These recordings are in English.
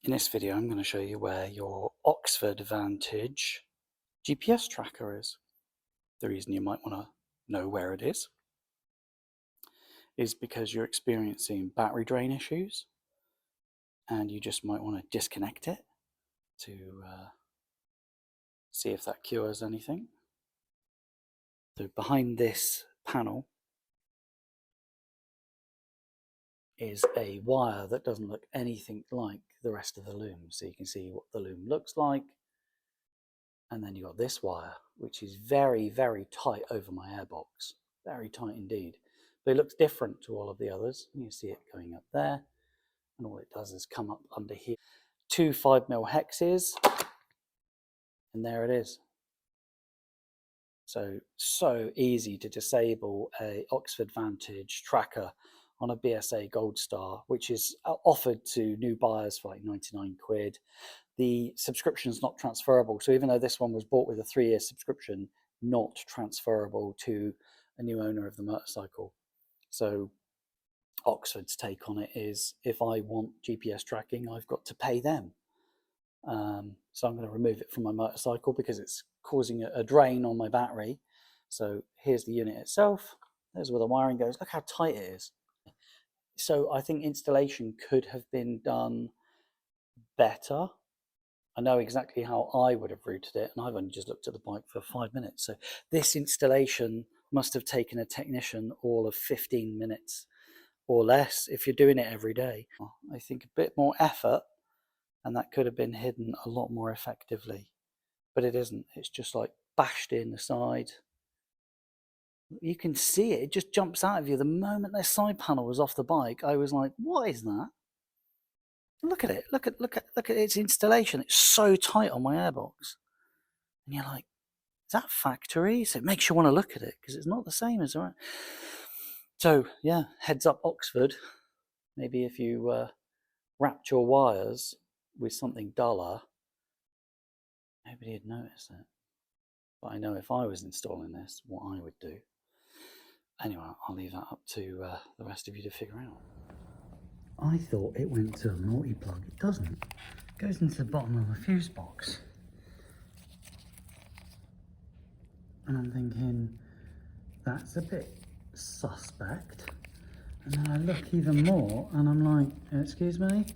In this video, I'm going to show you where your Oxford Vantage GPS tracker is. The reason you might want to know where it is because you're experiencing battery drain issues and you just might want to disconnect it to see if that cures anything. So behind this panel is a wire that doesn't look anything like the rest of the loom. So you can see what the loom looks like. And then you've got this wire, which is very, very tight over my airbox. Very tight indeed. But it looks different to all of the others. You see it going up there. And all it does is come up under here. 2 5mm hexes. And there it is. So easy to disable a Oxford Vantage tracker on a BSA Gold Star, which is offered to new buyers for like 99 quid. The subscription is not transferable. So even though this one was bought with a 3-year subscription, not transferable to a new owner of the motorcycle. So Oxford's take on it is, if I want GPS tracking, I've got to pay them. So I'm going to remove it from my motorcycle because it's causing a drain on my battery. So here's the unit itself. There's where the wiring goes. Look how tight it is. So I think installation could have been done better. I know exactly how I would have routed it, and I've only just looked at the bike for 5 minutes. So this installation must have taken a technician all of 15 minutes or less if you're doing it every day. I think a bit more effort, and that could have been hidden a lot more effectively. But it isn't. It's just like bashed in the side. You can see it. It just jumps out of you. The moment the side panel was off the bike, I was like, what is that? Look at it. Look at its installation. It's so tight on my airbox. And you're like, is that factory? So it makes you want to look at it because it's not the same as right. So yeah, heads up Oxford. Maybe if you wrapped your wires with something duller, nobody would notice it. But I know if I was installing this, what I would do. Anyway, I'll leave that up to the rest of you to figure out. I thought it went to a multi-plug. It doesn't. It goes into the bottom of a fuse box. And I'm thinking, that's a bit suspect. And then I look even more and I'm like, excuse me?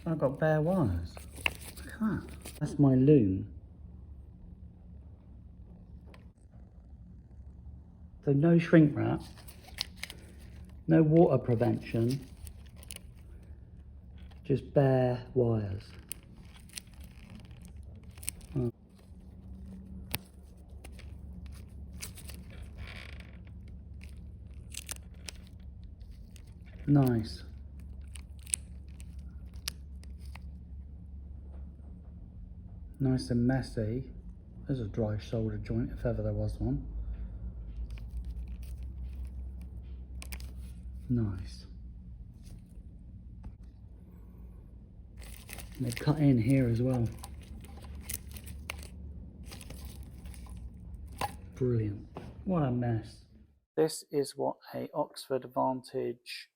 I've got bare wires. Look at that. That's my loom. So no shrink wrap, no water prevention, just bare wires. Oh. Nice. Nice and messy. There's a dry shoulder joint if ever there was one. Nice. And they've cut in here as well. Brilliant. What a mess. This is what a Oxford Vantage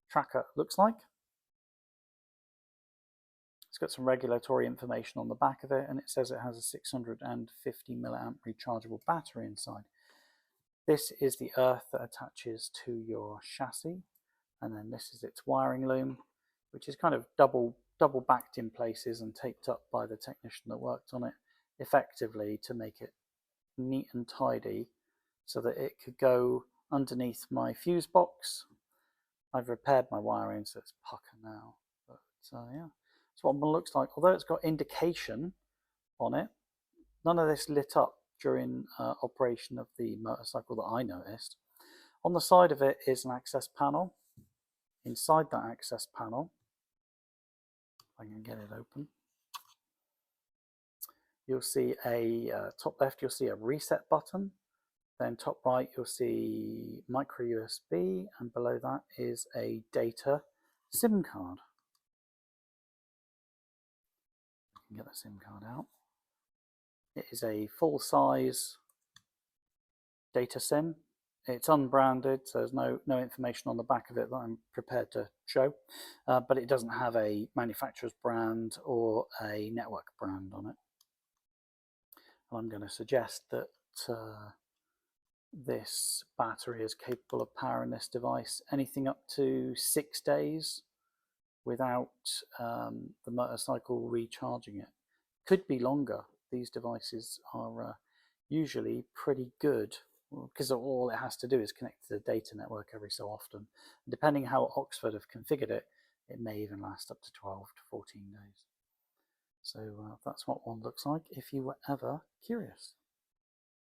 tracker looks like. It's got some regulatory information on the back of it, and it says it has a 650 milliamp rechargeable battery inside. This is the earth that attaches to your chassis, and then this is its wiring loom, which is kind of double backed in places and taped up by the technician that worked on it effectively to make it neat and tidy so that it could go underneath my fuse box. I've repaired my wiring so it's pucker now, but yeah, that's what one looks like. Although it's got indication on it, none of this lit up during operation of the motorcycle that I noticed. On the side of it is an access panel. Inside that access panel, if I can get it open, you'll see a top left, you'll see a reset button. Then top right, you'll see micro USB, and below that is a data SIM card. You can get the SIM card out. It is a full-size data SIM, It's unbranded, so there's no information on the back of it that I'm prepared to show, but it doesn't have a manufacturer's brand or a network brand on it. I'm going to suggest that this battery is capable of powering this device anything up to 6 days without the motorcycle recharging it. Could be longer. These devices are usually pretty good because all it has to do is connect to the data network every so often. And depending how Oxford have configured it, it may even last up to 12 to 14 days. So that's what one looks like if you were ever curious.